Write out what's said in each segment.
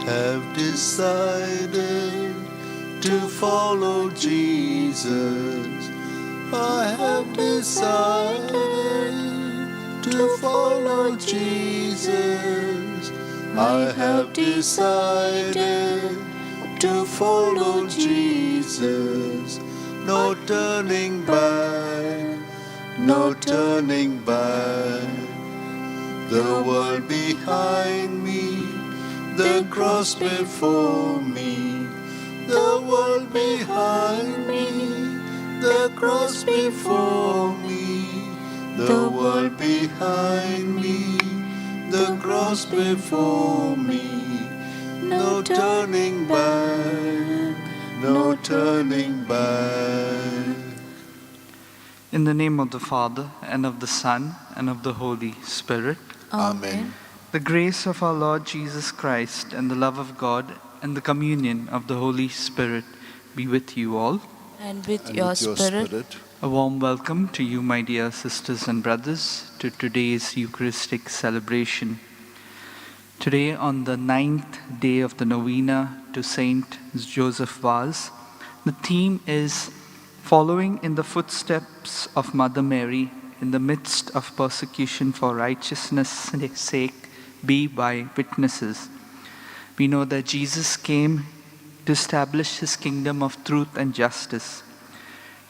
have decided to follow Jesus. I have decided to follow Jesus. I have decided to follow Jesus. No turning back, no turning back. The world behind me, the cross before me. The world behind me, the cross before me. The world behind me, the cross before me. No turning back, no turning back. In the name of the Father, and of the Son, and of the Holy Spirit. Amen. The grace of our Lord Jesus Christ, and the love of God, and the communion of the Holy Spirit be with you all. And with your spirit. A warm welcome to you, my dear sisters and brothers, to today's Eucharistic celebration. Today, on the 9th day of the Novena to Saint Joseph Vaz, the theme is following in the footsteps of Mother Mary in the midst of persecution for righteousness' sake, be by witnesses. We know that Jesus came to establish his kingdom of truth and justice.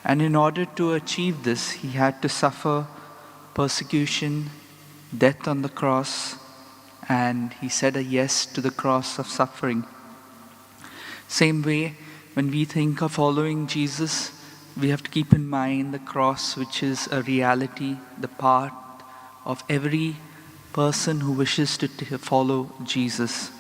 And in order to achieve this, he had to suffer persecution, death on the cross, and he said a yes to the cross of suffering. Same way, when we think of following Jesus, we have to keep in mind the cross, which is a reality, the part of every person who wishes to follow Jesus.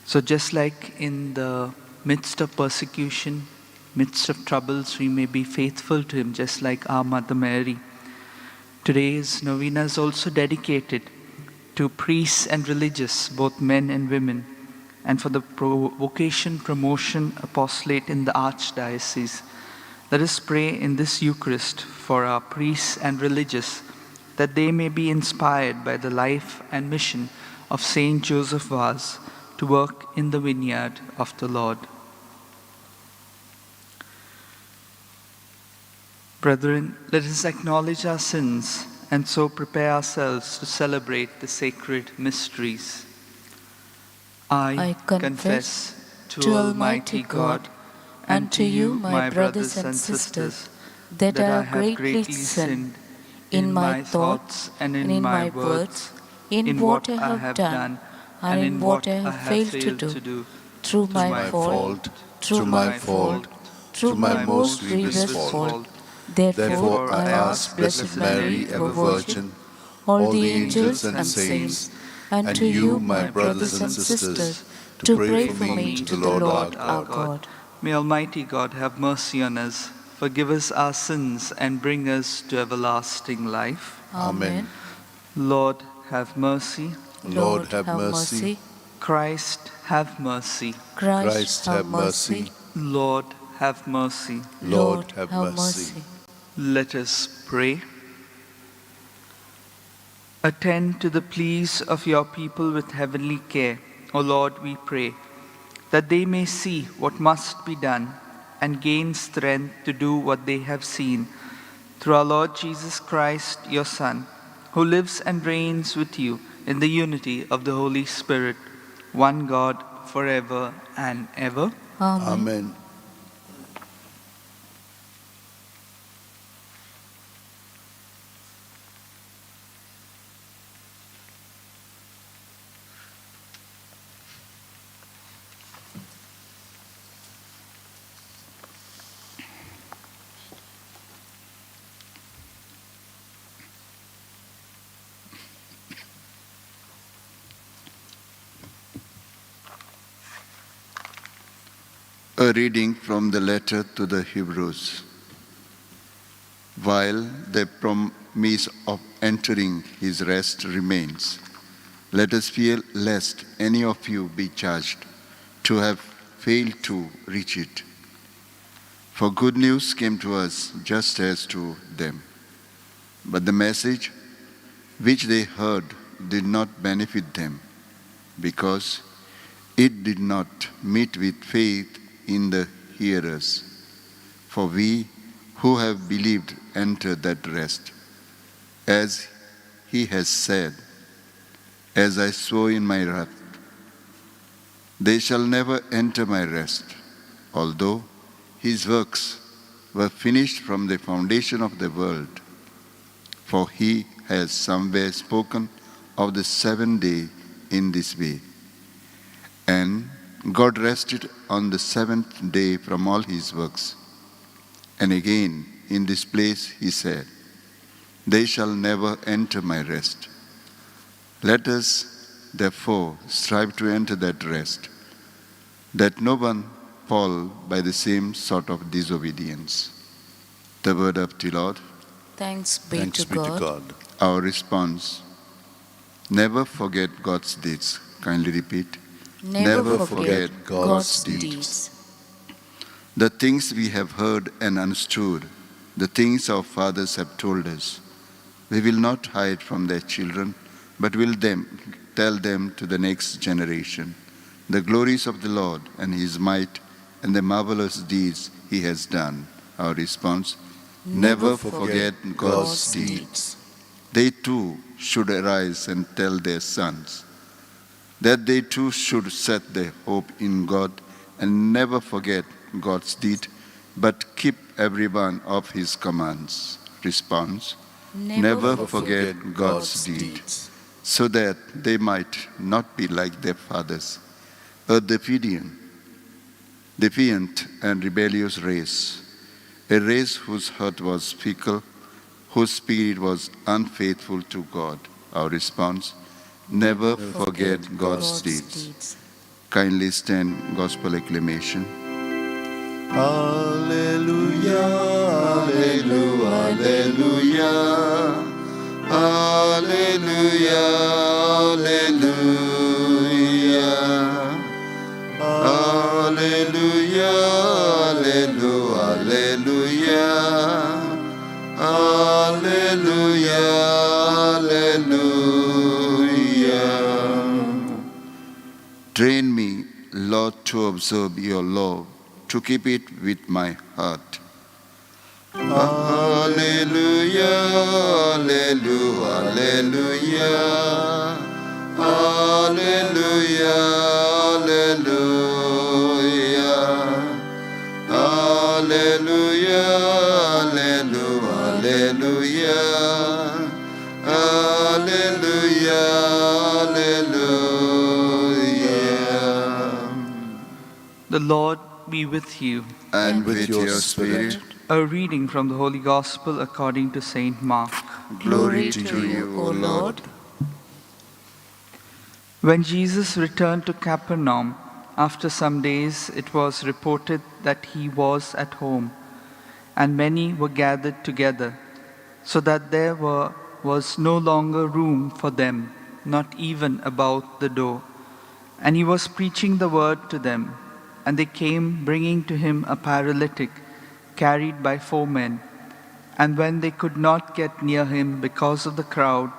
So just like in the midst of persecution, midst of troubles, we may be faithful to him, just like our Mother Mary. Today's novena is also dedicated to priests and religious, both men and women, and for the vocation promotion apostolate in the Archdiocese. Let us pray in this Eucharist for our priests and religious, that they may be inspired by the life and mission of Saint Joseph Vaz to work in the vineyard of the Lord. Brethren, let us acknowledge our sins and so prepare ourselves to celebrate the sacred mysteries. I confess to Almighty God and to you, my brothers and sisters, that I have greatly sinned in my thoughts and in my words, in what I have done and in what I have failed to do, through my fault, through my most grievous fault. Therefore I ask Blessed Mary, ever Virgin, all the angels and saints, and to you, my brothers and sisters, to pray for me to the Lord our God. May Almighty God have mercy on us, forgive us our sins, and bring us to everlasting life. Amen. Lord, have mercy. Lord, have mercy. Christ, have mercy. Christ, have mercy. Lord, have mercy. Lord, have mercy. Let us pray. Attend to the pleas of your people with heavenly care, O Lord, we pray, that they may see what must be done and gain strength to do what they have seen. Through our Lord Jesus Christ, your Son, who lives and reigns with you in the unity of the Holy Spirit, one God, forever and ever. Amen. Amen. A reading from the letter to the Hebrews. While the promise of entering his rest remains, let us fear lest any of you be charged to have failed to reach it. For good news came to us just as to them. But the message which they heard did not benefit them, because it did not meet with faith in the hearers. For we who have believed enter that rest. As he has said, as I swore in my wrath, they shall never enter my rest, although his works were finished from the foundation of the world. For he has somewhere spoken of the seventh day in this way. And God rested on the seventh day from all his works. And again, in this place he said, they shall never enter my rest. Let us, therefore, strive to enter that rest, that no one fall by the same sort of disobedience. The word of the Lord. Thanks be to God. Our response, never forget God's deeds. Kindly repeat. Never forget God's deeds. The things we have heard and understood, the things our fathers have told us, we will not hide from their children, but will tell them to the next generation the glories of the Lord and his might and the marvelous deeds he has done. Our response, never forget God's deeds. They too should arise and tell their sons that they too should set their hope in God and never forget God's deed, but keep every one of his commands. Response, never forget God's deeds, so that they might not be like their fathers, a defiant and rebellious race, a race whose heart was fickle, whose spirit was unfaithful to God. Our response, never forget God's deeds. Kindly stand, Gospel acclamation. Alleluia, alleluia, alleluia, alleluia, alleluia, alleluia, alleluia, alleluia. Train me, Lord, to observe your law, to keep it with my heart. Alleluia, alleluia, alleluia, alleluia, alleluia, alleluia, alleluia, alleluia, alleluia. The Lord be with you. And with your spirit. A reading from the Holy Gospel according to Saint Mark. Glory to you, O Lord. When Jesus returned to Capernaum, after some days it was reported that he was at home, and many were gathered together, so that there was no longer room for them, not even about the door. And he was preaching the word to them. And they came, bringing to him a paralytic, carried by 4 men. And when they could not get near him because of the crowd,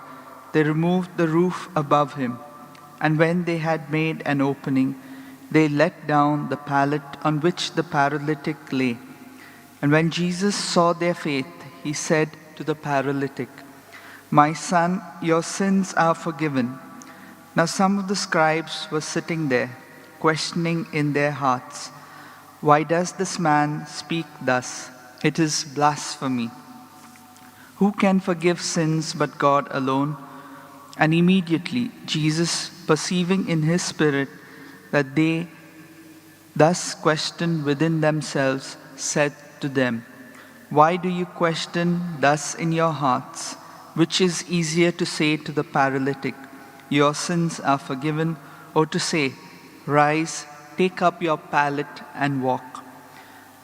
they removed the roof above him. And when they had made an opening, they let down the pallet on which the paralytic lay. And when Jesus saw their faith, he said to the paralytic, "My son, your sins are forgiven." Now some of the scribes were sitting there, questioning in their hearts, "Why does this man speak thus? It is blasphemy. Who can forgive sins but God alone?" And immediately Jesus, perceiving in his spirit that they thus questioned within themselves, said to them, "Why do you question thus in your hearts? Which is easier to say to the paralytic, 'Your sins are forgiven,' or to say, 'Rise, take up your pallet and walk'?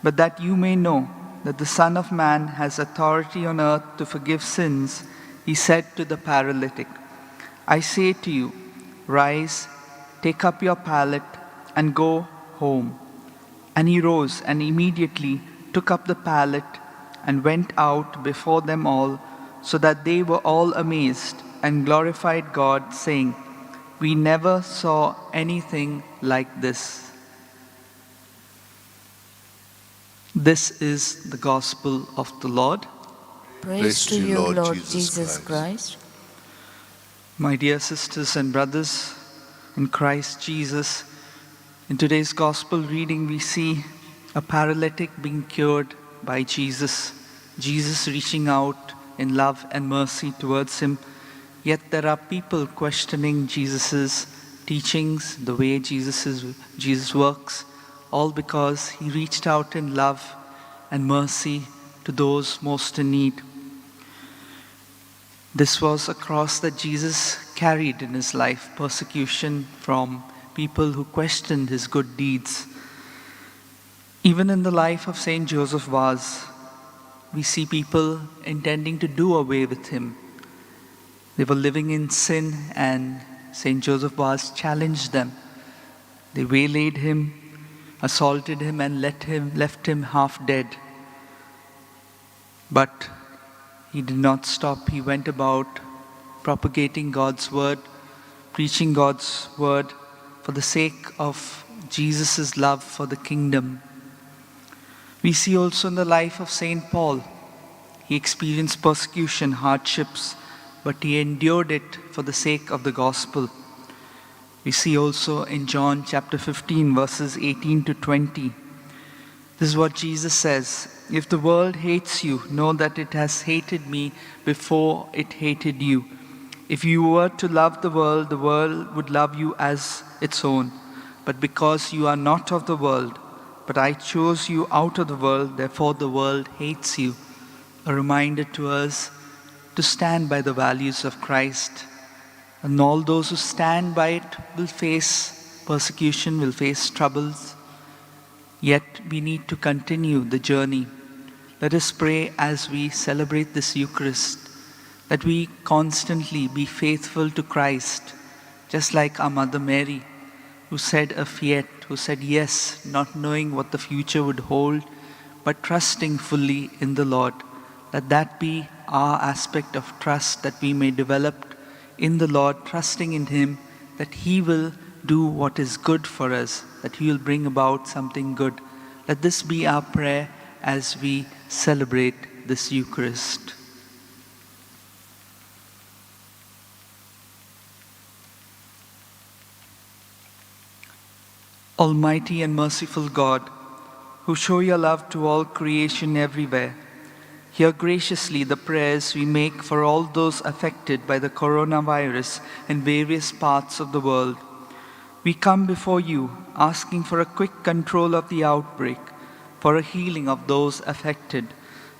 But that you may know that the Son of Man has authority on earth to forgive sins," he said to the paralytic, "I say to you, rise, take up your pallet and go home." And he rose and immediately took up the pallet and went out before them all, so that they were all amazed and glorified God, saying, We never saw anything like this. This is the gospel of the Lord. Praise to you, Lord Jesus Christ. My dear sisters and brothers in Christ Jesus, in today's gospel reading we see a paralytic being cured by Jesus. Jesus reaching out in love and mercy towards him. Yet there are people questioning Jesus' teachings, the way Jesus works, all because he reached out in love and mercy to those most in need. This was a cross that Jesus carried in his life, persecution from people who questioned his good deeds. Even in the life of Saint Joseph Vaz, we see people intending to do away with him. They were living in sin, and Saint Joseph Vaz challenged them. They waylaid him, assaulted him, and left him half dead. But he did not stop. He went about propagating God's word, preaching God's word for the sake of Jesus' love for the kingdom. We see also in the life of Saint Paul, he experienced persecution, hardships, but he endured it for the sake of the gospel. We see also in John chapter 15, verses 18 to 20. This is what Jesus says: "If the world hates you, know that it has hated me before it hated you. If you were to love the world would love you as its own. But because you are not of the world, but I chose you out of the world, therefore the world hates you." A reminder to us to stand by the values of Christ. And all those who stand by it will face persecution, will face troubles. Yet we need to continue the journey. Let us pray as we celebrate this Eucharist, that we constantly be faithful to Christ, just like our Mother Mary, who said a fiat, who said yes, not knowing what the future would hold, but trusting fully in the Lord. Let that be our aspect of trust, that we may develop in the Lord, trusting in Him, that He will do what is good for us, that He will bring about something good. Let this be our prayer as we celebrate this Eucharist. Almighty and merciful God, who show your love to all creation everywhere, hear graciously the prayers we make for all those affected by the coronavirus in various parts of the world. We come before you asking for a quick control of the outbreak, for a healing of those affected,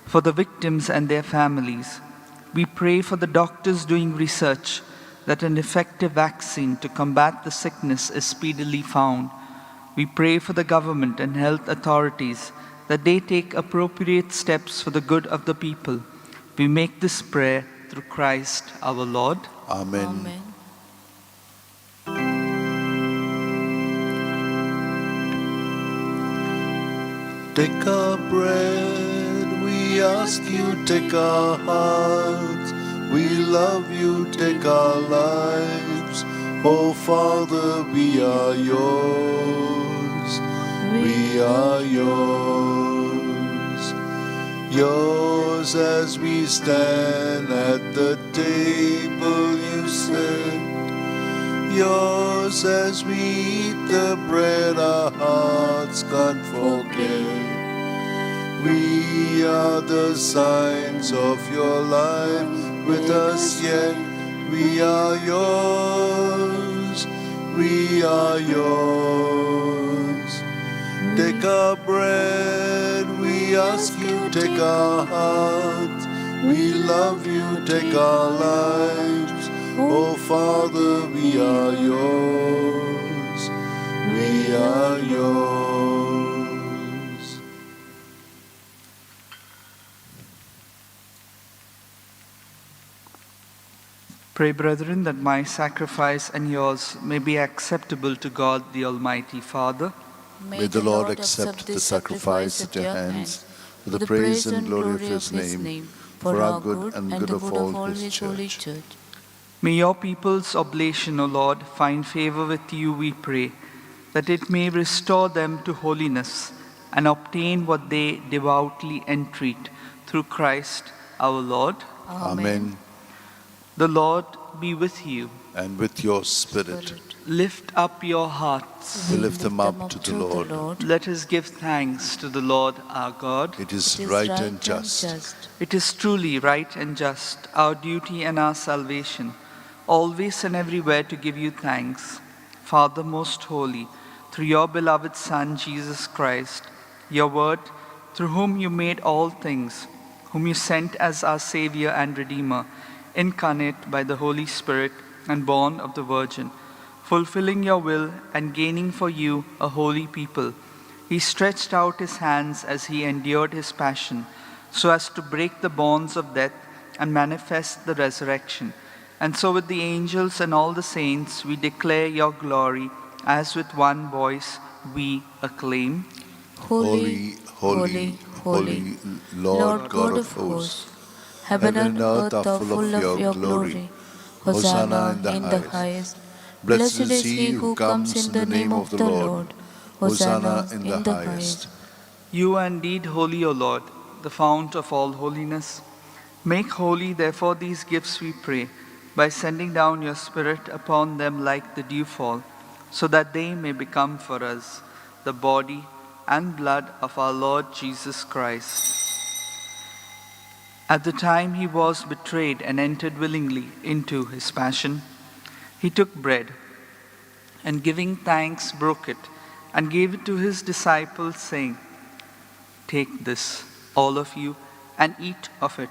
for the victims and their families. We pray for the doctors doing research that an effective vaccine to combat the sickness is speedily found. We pray for the government and health authorities that they take appropriate steps for the good of the people. We make this prayer through Christ our Lord. Amen. Amen. Take our bread, we ask you, take our hearts. We love you, take our lives. Oh Father, we are yours. We are yours. Yours as we stand at the table you set. Yours as we eat the bread our hearts can't forget. We are the signs of your life with us yet. We are yours. We are yours. Take our bread, we ask you, take our hearts. We love you, take our lives. Oh Father, we are yours. We are yours. Pray, brethren, that my sacrifice and yours may be acceptable to God the Almighty Father. May the Lord accept the sacrifice at your hands for the praise and glory of his name, for our good and good of all his church. May your people's oblation, O Lord, find favor with you, we pray, that it may restore them to holiness and obtain what they devoutly entreat through Christ our Lord. Amen. The Lord be with you. And with your spirit, Lift up your hearts. we lift them up to the Lord. Let us give thanks to the Lord our God. It is right and just. It is truly right and just, our duty and our salvation, always and everywhere to give you thanks, Father most holy, through your beloved Son, Jesus Christ, your word, through whom you made all things, whom you sent as our Savior and Redeemer, incarnate by the Holy Spirit and born of the Virgin, fulfilling your will and gaining for you a holy people. He stretched out his hands as he endured his passion, so as to break the bonds of death and manifest the resurrection. And so with the angels and all the saints we declare your glory, as with one voice we acclaim. Holy, holy, holy, Lord God of hosts. Heaven and earth are full of your glory. Hosanna in the highest. Blessed is he who comes in the name of the Lord. Hosanna in the highest. You are indeed holy, O Lord, the fount of all holiness. Make holy, therefore, these gifts, we pray, by sending down your Spirit upon them like the dewfall, so that they may become for us the body and blood of our Lord Jesus Christ. At the time he was betrayed and entered willingly into his passion, he took bread, and giving thanks broke it, and gave it to his disciples, saying, "Take this, all of you, and eat of it,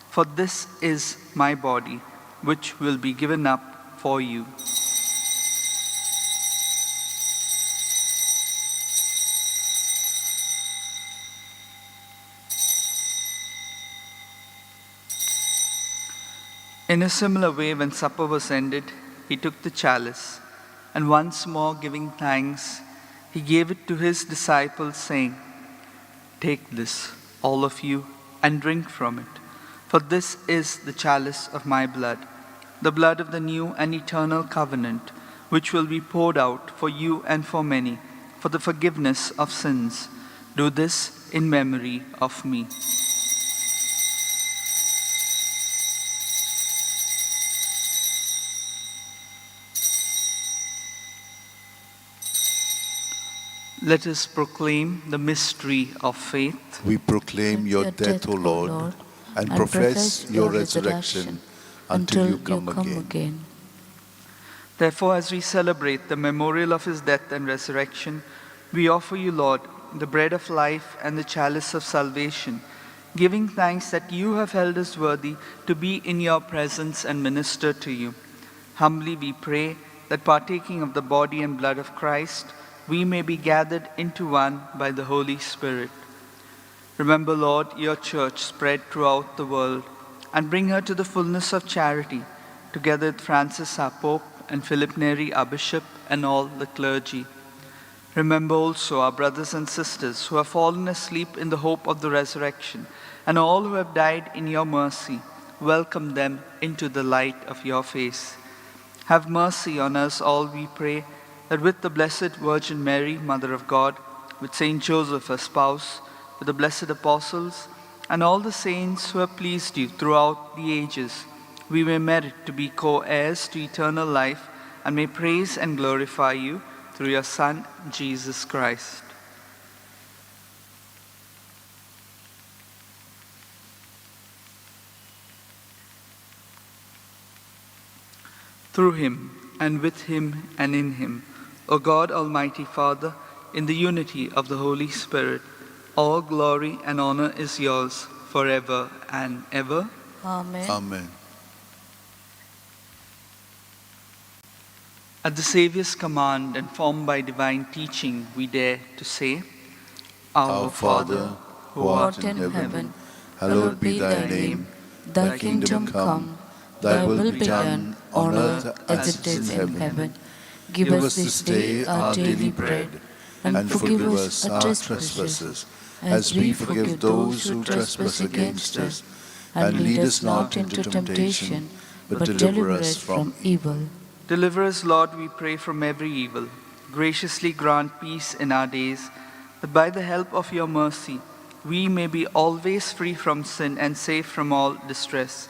for this is my body, which will be given up for you." In a similar way, when supper was ended, he took the chalice, and once more giving thanks, he gave it to his disciples, saying, "Take this, all of you, and drink from it, for this is the chalice of my blood, the blood of the new and eternal covenant, which will be poured out for you and for many, for the forgiveness of sins. Do this in memory of me." Let us proclaim the mystery of faith. We proclaim your death, O Lord, and profess your resurrection until you come again. Therefore, as we celebrate the memorial of his death and resurrection, we offer you, Lord, the bread of life and the chalice of salvation, giving thanks that you have held us worthy to be in your presence and minister to you. Humbly we pray that, partaking of the body and blood of Christ, we may be gathered into one by the Holy Spirit. Remember, Lord, your church spread throughout the world, and bring her to the fullness of charity, together with Francis our Pope and Philip Neri our Bishop and all the clergy. Remember also our brothers and sisters who have fallen asleep in the hope of the resurrection, and all who have died in your mercy. Welcome them into the light of your face. Have mercy on us all, we pray, that with the Blessed Virgin Mary, Mother of God, with Saint Joseph, her spouse, with the blessed apostles, and all the saints who have pleased you throughout the ages, we may merit to be co-heirs to eternal life, and may praise and glorify you through your Son, Jesus Christ. Through him, and with him, and in him, O God, Almighty Father, in the unity of the Holy Spirit, all glory and honor is yours forever and ever. Amen. Amen. At the Saviour's command and formed by divine teaching, we dare to say, Our Father, who art in heaven, hallowed be thy name. Thy kingdom come, thy will be done on earth as it is in heaven. Give us this day our daily bread, and forgive us our trespasses, as we forgive those who trespass against us. And lead us not into temptation, but deliver us from evil. Deliver us, Lord, we pray, from every evil. Graciously grant peace in our days, that by the help of your mercy we may be always free from sin and safe from all distress,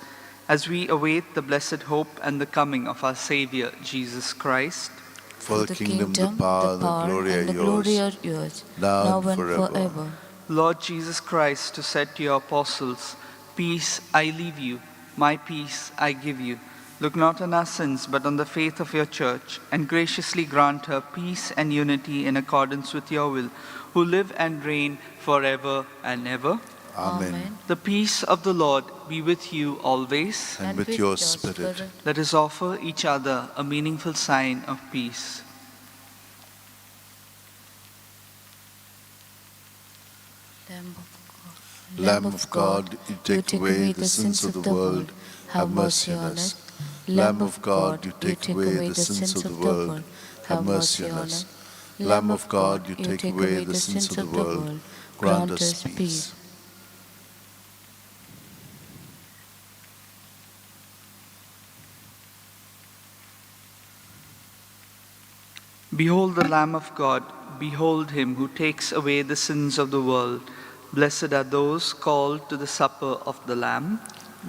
as we await the blessed hope and the coming of our Savior, Jesus Christ. For the kingdom, the power, and the glory are yours, now and forever. Lord Jesus Christ, who said to your apostles, "Peace I leave you, my peace I give you," look not on our sins, but on the faith of your church, and graciously grant her peace and unity in accordance with your will, who live and reign forever and ever. Amen. The peace of the Lord be with you always. And with your spirit. Let us offer each other a meaningful sign of peace. Lamb of God, you take away the sins of the world, have mercy on us. Lamb of God, you take away the sins of the world, have mercy on us. Lamb of God, you take away the sins of the world, grant us peace. Behold the Lamb of God, behold him who takes away the sins of the world. Blessed are those called to the supper of the Lamb.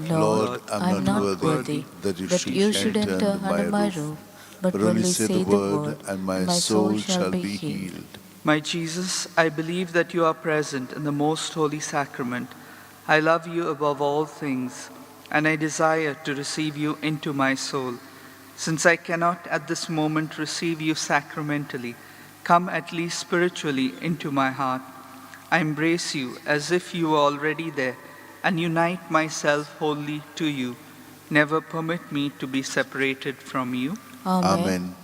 Lord, I am not worthy that you should enter under my roof, but only say the word, and my soul shall be healed. My Jesus, I believe that you are present in the most holy sacrament. I love you above all things, and I desire to receive you into my soul. Since I cannot at this moment receive you sacramentally, come at least spiritually into my heart. I embrace you as if you were already there, and unite myself wholly to you. Never permit me to be separated from you. Amen.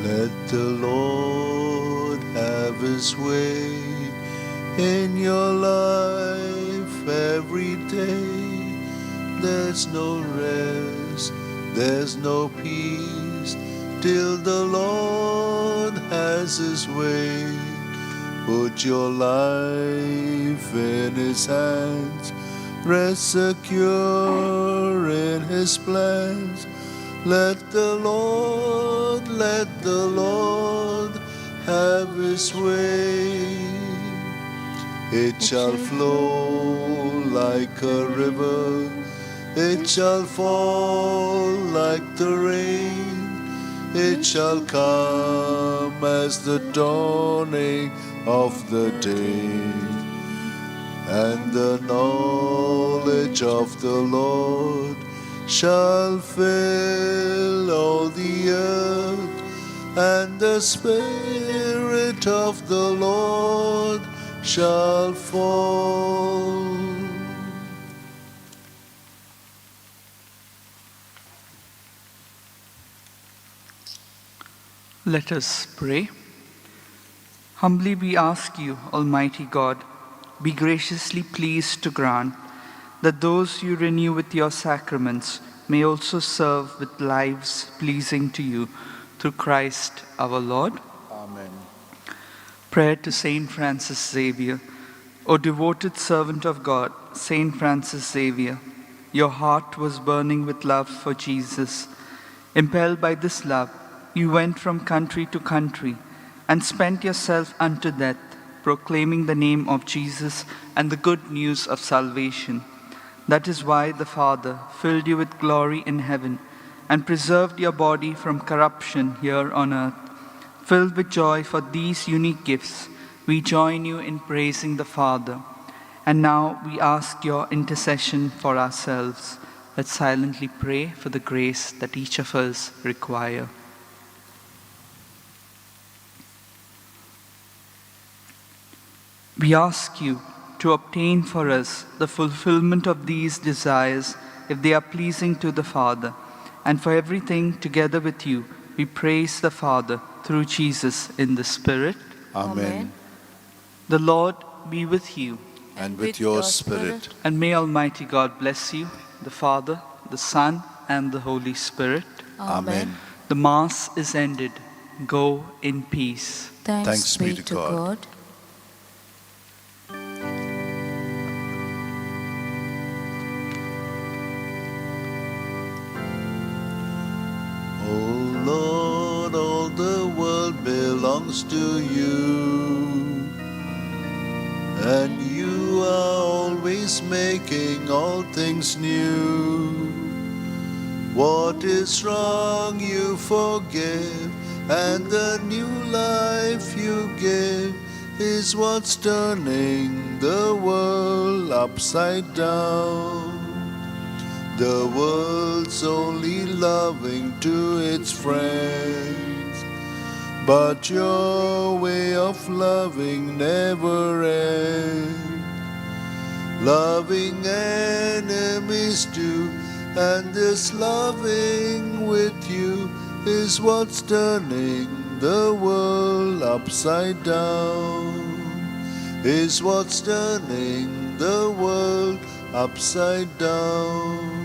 Let the Lord have his way in your life every day. There's no rest, there's no peace, till the Lord has his way. Put your life in his hands, rest secure in his plans. Let the Lord have his way. It shall flow like a river, it shall fall like the rain, it shall come as the dawning of the day. And the knowledge of the Lord shall fill all the earth, and the Spirit of the Lord shall fall. Let us pray. Humbly we ask you, Almighty God, be graciously pleased to grant that those you renew with your sacraments may also serve with lives pleasing to you, through Christ our Lord. Amen. Prayer to Saint Francis Xavier. O devoted servant of God, Saint Francis Xavier, your heart was burning with love for Jesus. Impelled by this love, you went from country to country and spent yourself unto death, proclaiming the name of Jesus and the good news of salvation. That is why the Father filled you with glory in heaven and preserved your body from corruption here on earth. Filled with joy for these unique gifts, we join you in praising the Father. And now we ask your intercession for ourselves. Let's silently pray for the grace that each of us require. We ask you to obtain for us the fulfillment of these desires, if they are pleasing to the Father. And for everything, together with you, we praise the Father, through Jesus in the Spirit. Amen. The Lord be with you. And with your spirit. And may Almighty God bless you, the Father, the Son, and the Holy Spirit. Amen. The Mass is ended. Go in peace. Thanks be to God. O Lord, all the world belongs to you, and you are always making all things new. What is wrong you forgive, and the new life you give is what's turning the world upside down. The world's only loving to its friends, but your way of loving never ends. Loving enemies too, and this loving with you is what's turning the world upside down. Is what's turning the world upside down.